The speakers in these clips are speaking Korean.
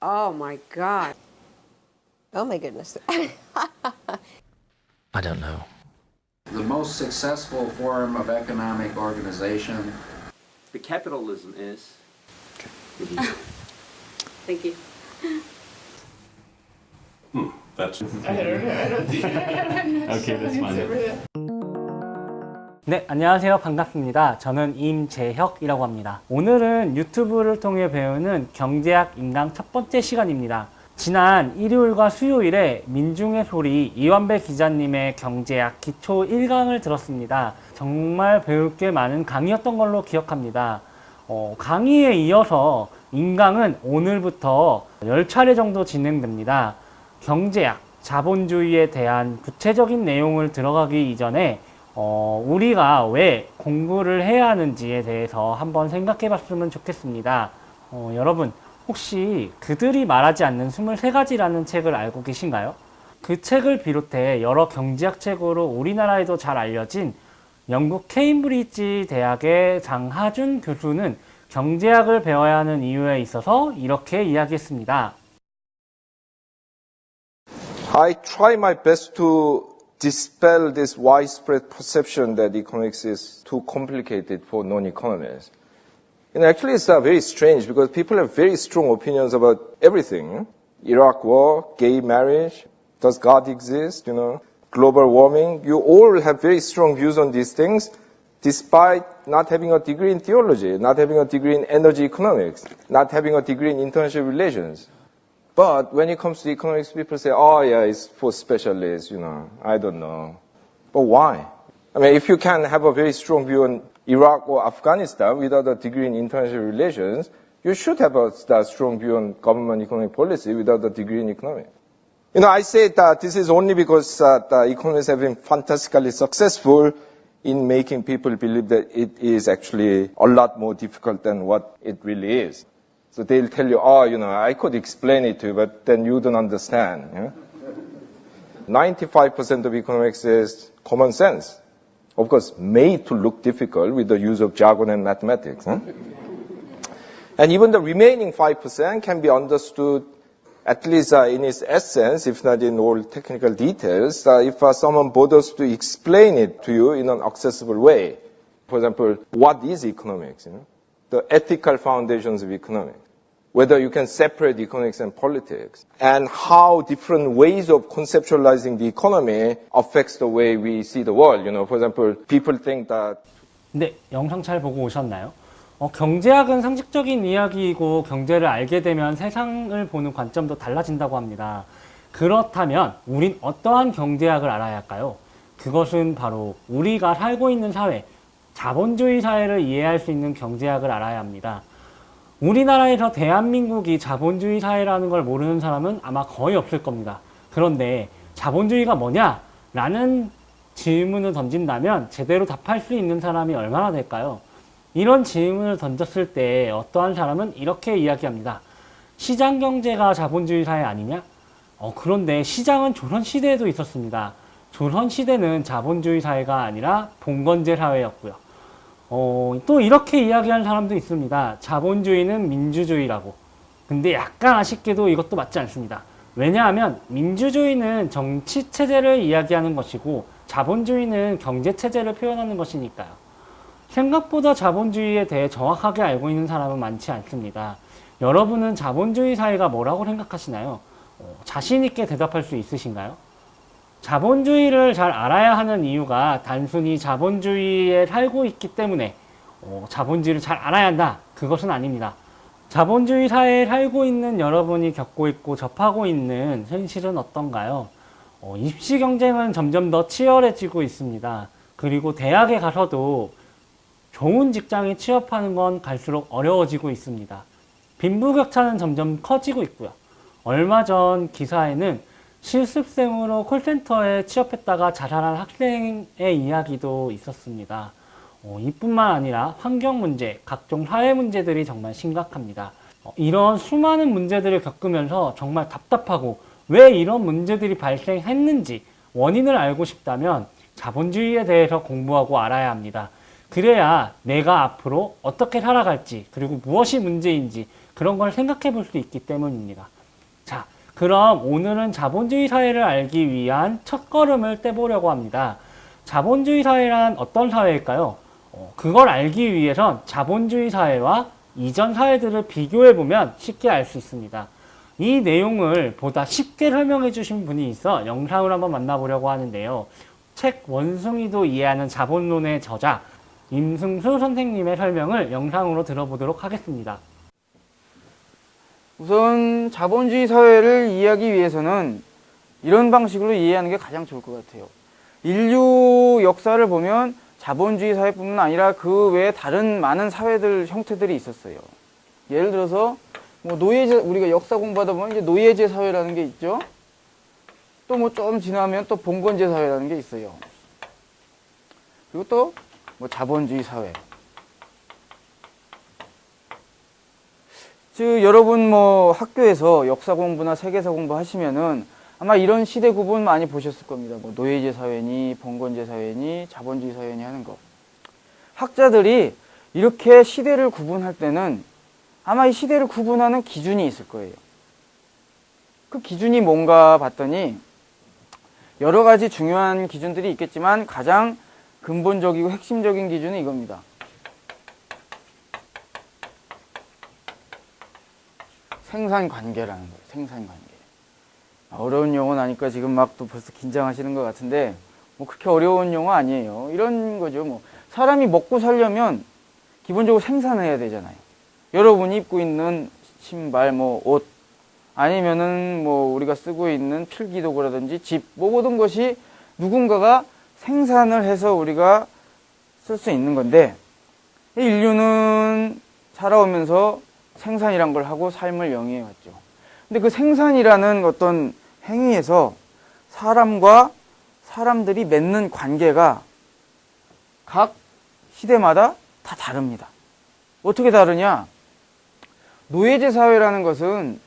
Oh my God. Oh my goodness. I don't know. The most successful form of economic organization. The capitalism is. Thank you. That's Okay, that's fine. 네, 안녕하세요. 반갑습니다. 저는 임재혁이라고 합니다. 오늘은 유튜브를 통해 배우는 경제학 인강 첫 번째 시간입니다. 지난 일요일과 수요일에 민중의 소리 이완배 기자님의 경제학 기초 1강을 들었습니다. 정말 배울 게 많은 강의였던 걸로 기억합니다. 강의에 이어서 인강은 오늘부터 10차례 정도 진행됩니다. 경제학, 자본주의에 대한 구체적인 내용을 들어가기 이전에 우리가 왜 공부를 해야 하는지에 대해서 한번 생각해 봤으면 좋겠습니다. 여러분, 혹시 그들이 말하지 않는 23가지라는 책을 알고 계신가요? 그 책을 비롯해 여러 경제학 책으로 우리나라에도 잘 알려진 영국 케임브리지 대학의 장하준 교수는 경제학을 배워야 하는 이유에 있어서 이렇게 이야기했습니다. I try my best to dispel this widespread perception that economics is too complicated for non-economists. And actually it's very strange because people have very strong opinions about everything. Iraq war, gay marriage, does God exist, global warming. You all have very strong views on these things despite not having a degree in theology, not having a degree in energy economics, not having a degree in international relations. But when it comes to economics, people say, oh yeah, it's for specialists, I don't know. But why? I mean, if you can have a very strong view on Iraq or Afghanistan without a degree in international relations, you should have a strong view on government economic policy without a degree in economics. I say that this is only because the economists have been fantastically successful in making people believe that it is actually a lot more difficult than what it really is. So they'll tell you, I could explain it to you, but then you don't understand. 95% of economics is common sense. Of course, made to look difficult with the use of jargon and mathematics. And even the remaining 5% can be understood, at least in its essence, if not in all technical details, if someone bothers to explain it to you in an accessible way. For example, what is economics? The ethical foundations of economics. Whether you can separate economics and politics, and how different ways of conceptualizing the economy affects the way we see the world. For example, people think that. 네, 영상 잘 보고 오셨나요? 경제학은 상식적인 이야기이고 경제를 알게 되면 세상을 보는 관점도 달라진다고 합니다. 그렇다면 우린 어떠한 경제학을 알아야 할까요? 그것은 바로 우리가 살고 있는 사회, 자본주의 사회를 이해할 수 있는 경제학을 알아야 합니다. 우리나라에서 대한민국이 자본주의 사회라는 걸 모르는 사람은 아마 거의 없을 겁니다. 그런데 자본주의가 뭐냐? 라는 질문을 던진다면 제대로 답할 수 있는 사람이 얼마나 될까요? 이런 질문을 던졌을 때 어떠한 사람은 이렇게 이야기합니다. 시장 경제가 자본주의 사회 아니냐? 그런데 시장은 조선시대에도 있었습니다. 조선시대는 자본주의 사회가 아니라 봉건제 사회였고요. 또 이렇게 이야기하는 사람도 있습니다. 자본주의는 민주주의라고. 근데 약간 아쉽게도 이것도 맞지 않습니다. 왜냐하면 민주주의는 정치체제를 이야기하는 것이고 자본주의는 경제체제를 표현하는 것이니까요. 생각보다 자본주의에 대해 정확하게 알고 있는 사람은 많지 않습니다. 여러분은 자본주의 사회가 뭐라고 생각하시나요? 자신 있게 대답할 수 있으신가요? 자본주의를 잘 알아야 하는 이유가 단순히 자본주의에 살고 있기 때문에 자본주의를 잘 알아야 한다. 그것은 아닙니다. 자본주의 사회에 살고 있는 여러분이 겪고 있고 접하고 있는 현실은 어떤가요? 입시 경쟁은 점점 더 치열해지고 있습니다. 그리고 대학에 가서도 좋은 직장에 취업하는 건 갈수록 어려워지고 있습니다. 빈부격차는 점점 커지고 있고요. 얼마 전 기사에는 실습생으로 콜센터에 취업했다가 자살한 학생의 이야기도 있었습니다. 이뿐만 아니라 환경 문제, 각종 사회 문제들이 정말 심각합니다. 이런 수많은 문제들을 겪으면서 정말 답답하고 왜 이런 문제들이 발생했는지 원인을 알고 싶다면 자본주의에 대해서 공부하고 알아야 합니다. 그래야 내가 앞으로 어떻게 살아갈지 그리고 무엇이 문제인지 그런 걸 생각해 볼 수 있기 때문입니다. 그럼 오늘은 자본주의 사회를 알기 위한 첫걸음을 떼보려고 합니다. 자본주의 사회란 어떤 사회일까요? 그걸 알기 위해선 자본주의 사회와 이전 사회들을 비교해보면 쉽게 알 수 있습니다. 이 내용을 보다 쉽게 설명해 주신 분이 있어 영상을 한번 만나보려고 하는데요. 책 원숭이도 이해하는 자본론의 저자 임승수 선생님의 설명을 영상으로 들어보도록 하겠습니다. 우선 자본주의 사회를 이해하기 위해서는 이런 방식으로 이해하는 게 가장 좋을 것 같아요. 인류 역사를 보면 자본주의 사회뿐만 아니라 그 외에 다른 많은 사회들 형태들이 있었어요. 예를 들어서 뭐 노예제, 우리가 역사 공부하다 보면 이제 노예제 사회라는 게 있죠. 또 뭐 좀 지나면 또 봉건제 사회라는 게 있어요. 그리고 또 뭐 자본주의 사회. 즉 여러분 뭐 학교에서 역사 공부나 세계사 공부 하시면은 아마 이런 시대 구분 많이 보셨을 겁니다. 뭐 노예제 사회니 봉건제 사회니 자본주의 사회니 하는 거. 학자들이 이렇게 시대를 구분할 때는 아마 이 시대를 구분하는 기준이 있을 거예요. 그 기준이 뭔가 봤더니 여러 가지 중요한 기준들이 있겠지만 가장 근본적이고 핵심적인 기준은 이겁니다. 생산관계라는 거예요. 생산관계. 어려운 용어 나니까 지금 막 또 벌써 긴장하시는 것 같은데 뭐 그렇게 어려운 용어 아니에요. 이런 거죠. 뭐 사람이 먹고 살려면 기본적으로 생산해야 되잖아요. 여러분이 입고 있는 신발, 뭐 옷, 아니면은 뭐 우리가 쓰고 있는 필기도구라든지 집, 뭐 모든 것이 누군가가 생산을 해서 우리가 쓸 수 있는 건데 인류는 살아오면서 생산이란 걸 하고 삶을 영위해 왔죠. 근데 그 생산이라는 어떤 행위에서 사람과 사람들이 맺는 관계가 각 시대마다 다 다릅니다. 어떻게 다르냐? 노예제 사회라는 것은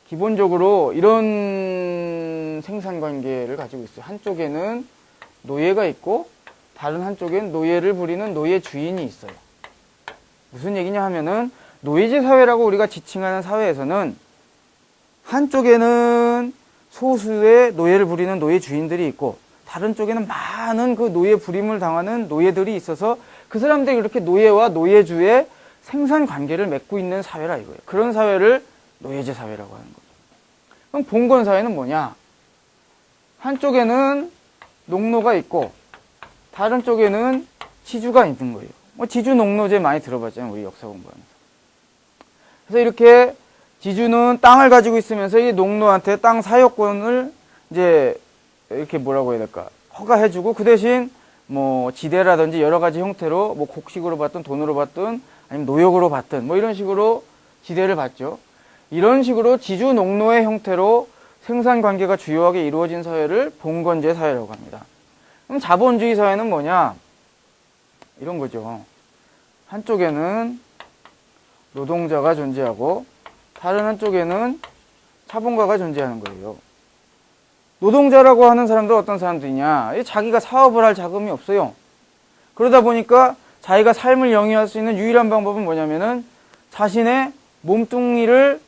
기본적으로 이런 생산관계를 가지고 있어요. 한쪽에는 노예가 있고 다른 한쪽엔 노예를 부리는 노예 주인이 있어요. 무슨 얘기냐 하면은 노예제 사회라고 우리가 지칭하는 사회에서는 한쪽에는 소수의 노예를 부리는 노예 주인들이 있고 다른 쪽에는 많은 그 노예 부림을 당하는 노예들이 있어서 그 사람들이 이렇게 노예와 노예주의 생산 관계를 맺고 있는 사회라 이거예요. 그런 사회를 노예제 사회라고 하는 거죠. 그럼 봉건 사회는 뭐냐? 한쪽에는 농노가 있고 다른 쪽에는 지주가 있는 거예요. 뭐 지주 농노제 많이 들어봤잖아요. 우리 역사 공부하면서. 그래서 이렇게 지주는 땅을 가지고 있으면서 이 농노한테 땅 사용권을 이제 이렇게 뭐라고 해야 될까? 허가해주고 그 대신 뭐 지대라든지 여러 가지 형태로 뭐 곡식으로 받든 돈으로 받든 아니면 노역으로 받든 뭐 이런 식으로 지대를 받죠. 이런 식으로 지주 농노의 형태로 생산 관계가 주요하게 이루어진 사회를 봉건제 사회라고 합니다. 그럼 자본주의 사회는 뭐냐? 이런 거죠. 한쪽에는 노동자가 존재하고 다른 한쪽에는 자본가가 존재하는 거예요. 노동자라고 하는 사람들은 어떤 사람들이냐? 자기가 사업을 할 자금이 없어요. 그러다 보니까 자기가 삶을 영위할 수 있는 유일한 방법은 뭐냐면은 자신의 몸뚱이를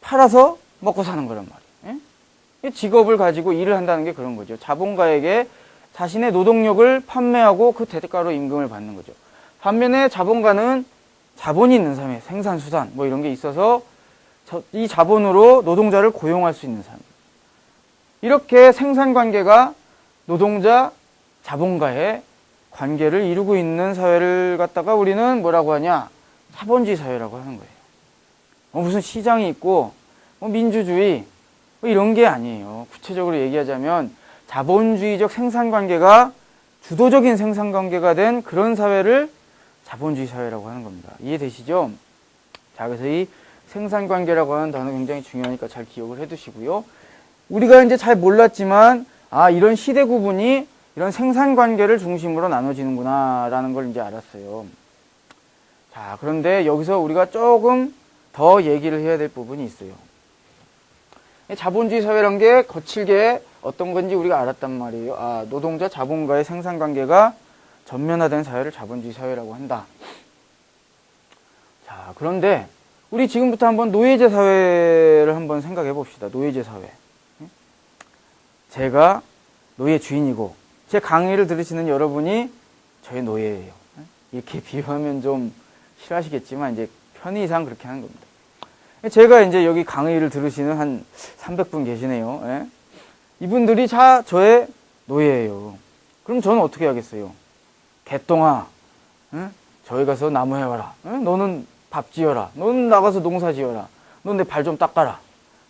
팔아서 먹고 사는 거란 말이에요. 예? 직업을 가지고 일을 한다는 게 그런 거죠. 자본가에게 자신의 노동력을 판매하고 그 대가로 임금을 받는 거죠. 반면에 자본가는 자본이 있는 사람이에요. 생산수단 뭐 이런 게 있어서 이 자본으로 노동자를 고용할 수 있는 사람. 이렇게 생산관계가 노동자, 자본가의 관계를 이루고 있는 사회를 갖다가 우리는 뭐라고 하냐? 자본주의 사회라고 하는 거예요. 무슨 시장이 있고 민주주의 뭐 이런 게 아니에요. 구체적으로 얘기하자면 자본주의적 생산관계가 주도적인 생산관계가 된 그런 사회를 자본주의 사회라고 하는 겁니다. 이해되시죠? 자, 그래서 이 생산관계라고 하는 단어 굉장히 중요하니까 잘 기억을 해두시고요. 우리가 이제 잘 몰랐지만 이런 시대 구분이 이런 생산관계를 중심으로 나눠지는구나 라는 걸 이제 알았어요. 자, 그런데 여기서 우리가 조금 더 얘기를 해야 될 부분이 있어요. 자본주의 사회란 게 거칠게 어떤 건지 우리가 알았단 말이에요. 노동자, 자본가의 생산관계가 전면화된 사회를 자본주의 사회라고 한다. 자, 그런데 우리 지금부터 한번 노예제 사회를 한번 생각해 봅시다. 노예제 사회. 제가 노예 주인이고 제 강의를 들으시는 여러분이 저의 노예예요. 이렇게 비유하면 좀 싫어하시겠지만 이제 편의상 그렇게 하는 겁니다. 제가 이제 여기 강의를 들으시는 한 300분 계시네요. 예? 이분들이 다 저의 노예예요. 그럼 저는 어떻게 하겠어요? 개똥아, 예? 저기 가서 나무 해와라. 예? 너는 밥 지어라. 너는 나가서 농사 지어라. 넌 내 발 좀 닦아라.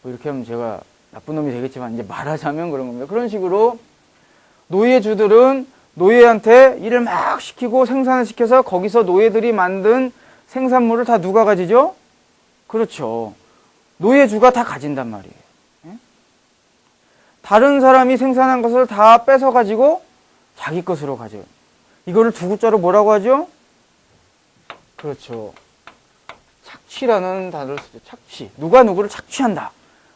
뭐 이렇게 하면 제가 나쁜 놈이 되겠지만 이제 말하자면 그런 겁니다. 그런 식으로 노예주들은 노예한테 일을 막 시키고 생산을 시켜서 거기서 노예들이 만든 생산물을 다 누가 가지죠? 그렇죠. 노예주가 다 가진단 말이에요. 다른 사람이 생산한 것을 다 뺏어가지고 자기 것으로 가져요. 이거를 두 글자로 뭐라고 하죠? 그렇죠. 착취라는 단어를 쓰죠. 착취. 누가 누구를 착취한다.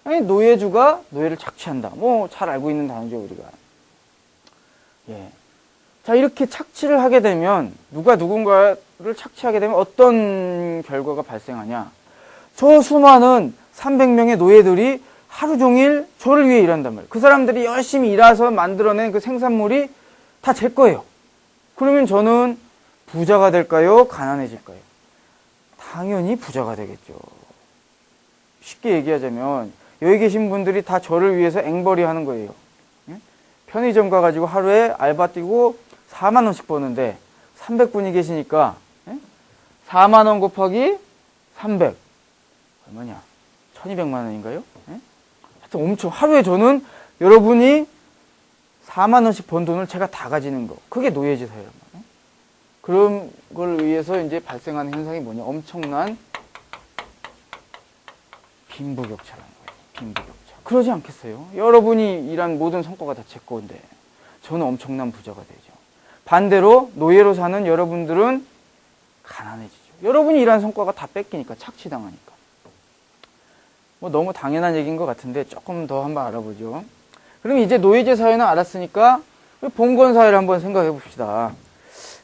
아니, 노예주가 노예를 착취한다. 뭐 잘 알고 있는 단어죠, 우리가. 예. 자, 이렇게 착취를 하게 되면 누가 누군가를 착취하게 되면 어떤 결과가 발생하냐? 저 수많은 300명의 노예들이 하루 종일 저를 위해 일한단 말이에요. 그 사람들이 열심히 일해서 만들어낸 그 생산물이 다 제 거예요. 그러면 저는 부자가 될까요? 가난해질까요? 당연히 부자가 되겠죠. 쉽게 얘기하자면 여기 계신 분들이 다 저를 위해서 앵벌이 하는 거예요. 편의점 가가지고 하루에 알바 뛰고 4만 원씩 버는데 300분이 계시니까 4만 원 곱하기 300 얼마냐? 1200만 원인가요? 하여튼 엄청 하루에 저는 여러분이 4만 원씩 번 돈을 제가 다 가지는 거. 그게 노예제 사회란 말이에요. 그런 걸 위해서 이제 발생하는 현상이 뭐냐? 엄청난 빈부격차라는 거예요. 빈부격차. 그러지 않겠어요? 여러분이 일한 모든 성과가 다 제 건데 저는 엄청난 부자가 되죠. 반대로 노예로 사는 여러분들은 가난해지죠. 여러분이 일한 성과가 다 뺏기니까, 착취당하니까. 뭐 너무 당연한 얘기인 것 같은데 조금 더 한번 알아보죠. 그럼 이제 노예제 사회는 알았으니까 봉건 사회를 한번 생각해 봅시다.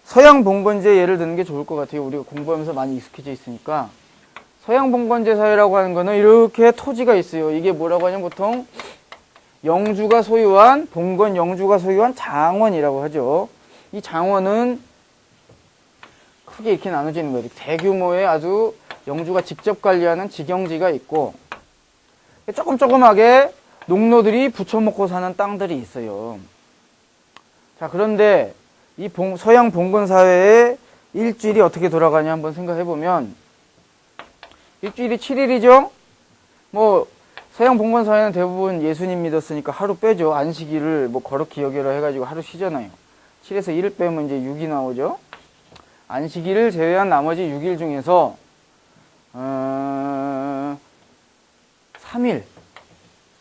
서양 봉건제 예를 드는 게 좋을 것 같아요. 우리가 공부하면서 많이 익숙해져 있으니까. 서양 봉건제 사회라고 하는 거는 이렇게 토지가 있어요. 이게 뭐라고 하냐면 보통 영주가 소유한, 봉건 영주가 소유한 장원이라고 하죠. 이 장원은 크게 이렇게 나눠지는 거예요. 대규모의 아주 영주가 직접 관리하는 직영지가 있고 조금조금하게 농노들이 부쳐먹고 사는 땅들이 있어요. 자, 그런데 이 서양 봉건 사회의 일주일이 어떻게 돌아가냐 한번 생각해 보면 일주일이 7일이죠? 뭐 서양 봉건 사회는 대부분 예수님 믿었으니까 하루 빼죠. 안식일을 뭐 거룩히 여기라 해가지고 하루 쉬잖아요. 7에서 1을 빼면 이제 6이 나오죠. 안식일을 제외한 나머지 6일 중에서 3일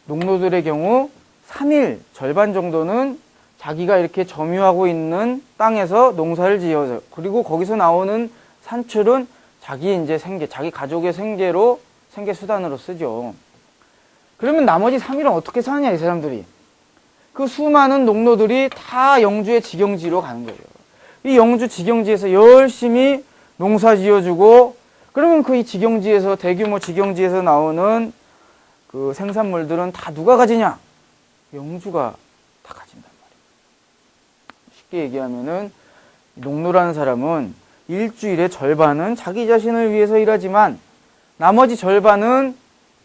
농노들의 경우 3일 절반 정도는 자기가 이렇게 점유하고 있는 땅에서 농사를 지어서, 그리고 거기서 나오는 산출은 자기 이제 생계, 자기 가족의 생계로, 생계 수단으로 쓰죠. 그러면 나머지 3일은 어떻게 사느냐, 이 사람들이. 그 수많은 농노들이 다 영주의 직영지로 가는 거예요. 이 영주 직영지에서 열심히 농사 지어주고, 그러면 그 이 직영지에서, 대규모 직영지에서 나오는 그 생산물들은 다 누가 가지냐? 영주가 다 가진단 말이에요. 쉽게 얘기하면은 농노라는 사람은 일주일의 절반은 자기 자신을 위해서 일하지만 나머지 절반은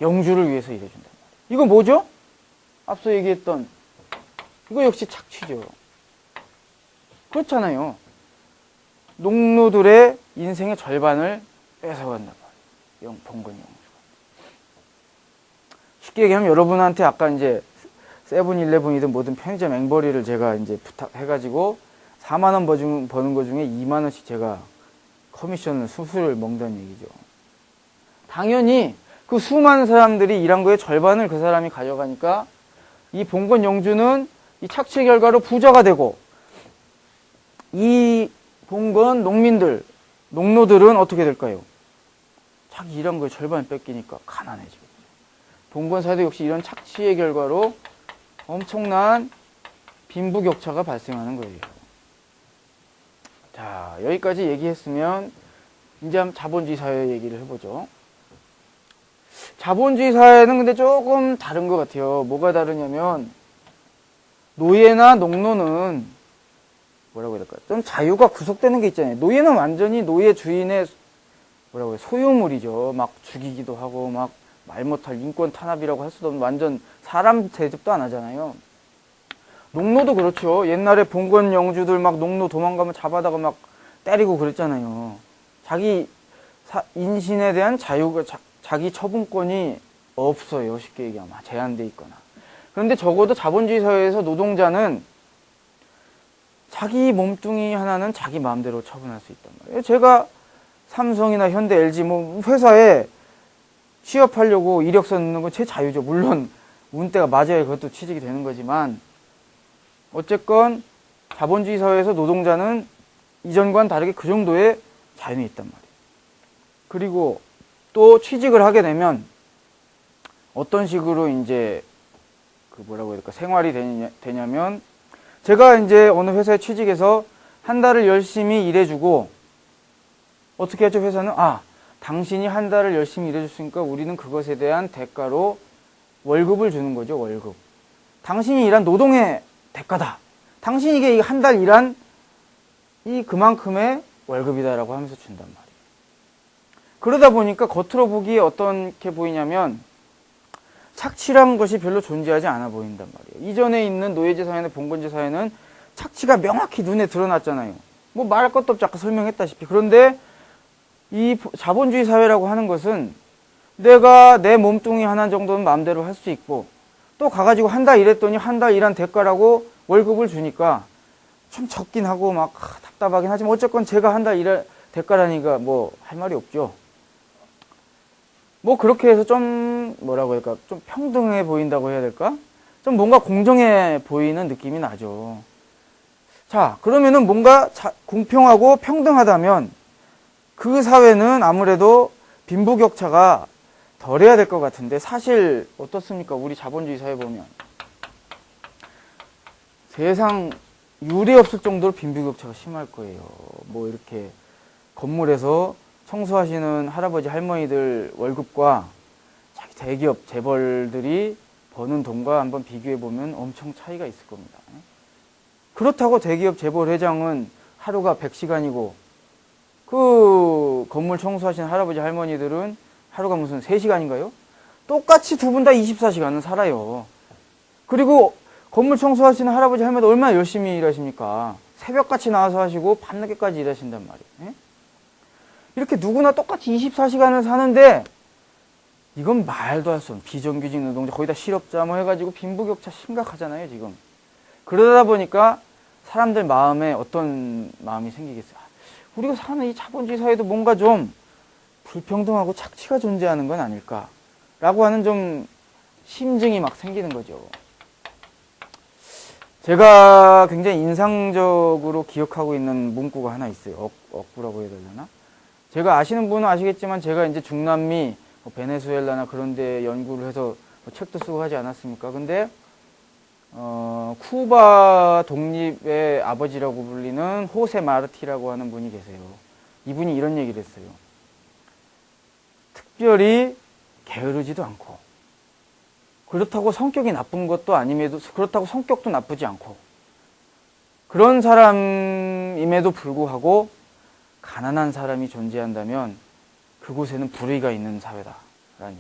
영주를 위해서 일해준단 말이에요. 이거 뭐죠? 앞서 얘기했던 이거 역시 착취죠. 그렇잖아요. 농노들의 인생의 절반을 뺏어간단 말이에요. 봉건 영주가. 쉽게 얘기하면 여러분한테 아까 이제 세븐일레븐이든 뭐든 편의점 앵벌이를 제가 이제 부탁해가지고 4만 원 버는 거 중에 2만 원씩 제가 커미션을 수수료를 먹는다는 얘기죠. 당연히 그 수많은 사람들이 일한 거의 절반을 그 사람이 가져가니까 이 봉건 영주는 이 착취의 결과로 부자가 되고, 이 봉건 농민들, 농노들은 어떻게 될까요? 자기 일한 거의 절반을 뺏기니까 가난해지고. 봉건 사회도 역시 이런 착취의 결과로 엄청난 빈부격차가 발생하는 거예요. 자, 여기까지 얘기했으면 이제 한번 자본주의 사회 얘기를 해보죠. 자본주의 사회는 근데 조금 다른 것 같아요. 뭐가 다르냐면 노예나 농노는 뭐라고 해야 될까? 좀 자유가 구속되는 게 있잖아요. 노예는 완전히 노예 주인의 뭐라고 해요? 소유물이죠. 막 죽이기도 하고 막 말 못할 인권 탄압이라고 할 수도 없는 완전 사람 대접도 안 하잖아요. 농노도 그렇죠. 옛날에 봉건 영주들 막 농노 도망가면 잡아다가 막 때리고 그랬잖아요. 자기 인신에 대한 자유가 자기 처분권이 없어요. 쉽게 얘기하면 제한돼 있거나. 그런데 적어도 자본주의 사회에서 노동자는 자기 몸뚱이 하나는 자기 마음대로 처분할 수 있단 말이에요. 제가 삼성이나 현대, LG 뭐 회사에 취업하려고 이력서 넣는 건 제 자유죠. 물론 운때가 맞아야 그것도 취직이 되는 거지만 어쨌건 자본주의 사회에서 노동자는 이전과는 다르게 그 정도의 자유는 있단 말이에요. 그리고 또 취직을 하게 되면 어떤 식으로 이제 그 뭐라고 해야 될까 생활이 되냐면 제가 이제 어느 회사에 취직해서 한 달을 열심히 일해주고 어떻게 하죠 회사는 당신이 한 달을 열심히 일해줬으니까 우리는 그것에 대한 대가로 월급을 주는 거죠. 월급. 당신이 일한 노동의 대가다. 당신이 이게 한 달 일한 이 그만큼의 월급이다라고 하면서 준단 말이에요. 그러다 보니까 겉으로 보기에 어떻게 보이냐면 착취란 것이 별로 존재하지 않아 보인단 말이에요. 이전에 있는 노예제 사회나 봉건제 사회는 착취가 명확히 눈에 드러났잖아요. 뭐 말할 것도 없이 아까 설명했다시피. 그런데 이 자본주의 사회라고 하는 것은 내가 내 몸뚱이 하나 정도는 마음대로 할 수 있고 또 가가지고 한 달 일했더니 한 달 일한 대가라고 월급을 주니까 좀 적긴 하고 막 답답하긴 하지만 어쨌건 제가 한 달 일할 대가라니까 뭐 할 말이 없죠. 뭐 그렇게 해서 좀 뭐라고 할까 좀 평등해 보인다고 해야 될까? 좀 뭔가 공정해 보이는 느낌이 나죠. 자, 그러면은 뭔가 공평하고 평등하다면 그 사회는 아무래도 빈부격차가 덜해야 될 것 같은데 사실 어떻습니까? 우리 자본주의 사회 보면 세상 유례 없을 정도로 빈부격차가 심할 거예요. 뭐 이렇게 건물에서 청소하시는 할아버지 할머니들 월급과 자기 대기업 재벌들이 버는 돈과 한번 비교해 보면 엄청 차이가 있을 겁니다. 그렇다고 대기업 재벌 회장은 하루가 100시간이고 그 건물 청소하시는 할아버지 할머니들은 하루가 무슨 3시간인가요? 똑같이 두 분 다 24시간은 살아요. 그리고 건물 청소하시는 할아버지 할머니 얼마나 열심히 일하십니까? 새벽같이 나와서 하시고 밤늦게까지 일하신단 말이에요. 이렇게 누구나 똑같이 24시간을 사는데 이건 말도 할 수 없는 비정규직 노동자 거의 다 실업자 뭐 해가지고 빈부격차 심각하잖아요 지금. 그러다 보니까 사람들 마음에 어떤 마음이 생기겠어요? 우리가 사는 이 자본주의 사회도 뭔가 좀 불평등하고 착취가 존재하는 건 아닐까라고 하는 좀 심증이 막 생기는 거죠. 제가 굉장히 인상적으로 기억하고 있는 문구가 하나 있어요. 억구라고 해야 되나? 제가 아시는 분은 아시겠지만 제가 이제 중남미, 베네수엘라나 그런 데 연구를 해서 책도 쓰고 하지 않았습니까? 근데 쿠바 독립의 아버지라고 불리는 호세 마르티라고 하는 분이 계세요. 이분이 이런 얘기를 했어요. 특별히 게으르지도 않고 그렇다고 성격이 나쁜 것도 아님에도 그렇다고 성격도 나쁘지 않고 그런 사람임에도 불구하고 가난한 사람이 존재한다면 그곳에는 불의가 있는 사회다라는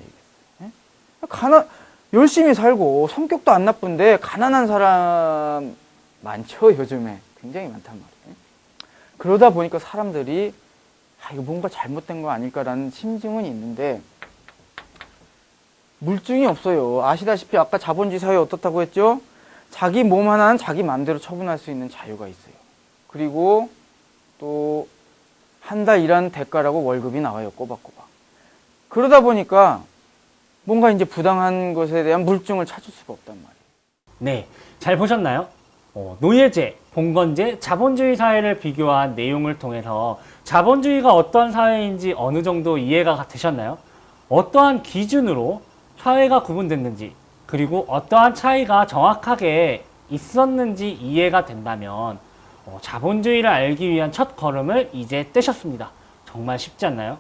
얘기겠어요. 열심히 살고 성격도 안 나쁜데 가난한 사람 많죠 요즘에 굉장히 많단 말이에요. 그러다 보니까 사람들이 이거 뭔가 잘못된 거 아닐까라는 심증은 있는데 물증이 없어요. 아시다시피 아까 자본주의 사회 어떻다고 했죠? 자기 몸 하나는 자기 마음대로 처분할 수 있는 자유가 있어요. 그리고 또 한 달 일한 대가라고 월급이 나와요. 꼬박꼬박. 그러다 보니까 뭔가 이제 부당한 것에 대한 물증을 찾을 수가 없단 말이에요. 네, 잘 보셨나요? 노예제, 봉건제, 자본주의 사회를 비교한 내용을 통해서 자본주의가 어떤 사회인지 어느 정도 이해가 되셨나요? 어떠한 기준으로 사회가 구분됐는지 그리고 어떠한 차이가 정확하게 있었는지 이해가 된다면 자본주의를 알기 위한 첫 걸음을 이제 떼셨습니다. 정말 쉽지 않나요?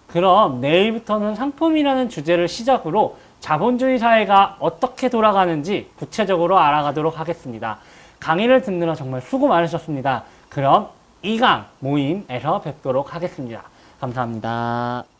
그럼 내일부터는 상품이라는 주제를 시작으로 자본주의 사회가 어떻게 돌아가는지 구체적으로 알아가도록 하겠습니다. 강의를 듣느라 정말 수고 많으셨습니다. 그럼 2강 모임에서 뵙도록 하겠습니다. 감사합니다.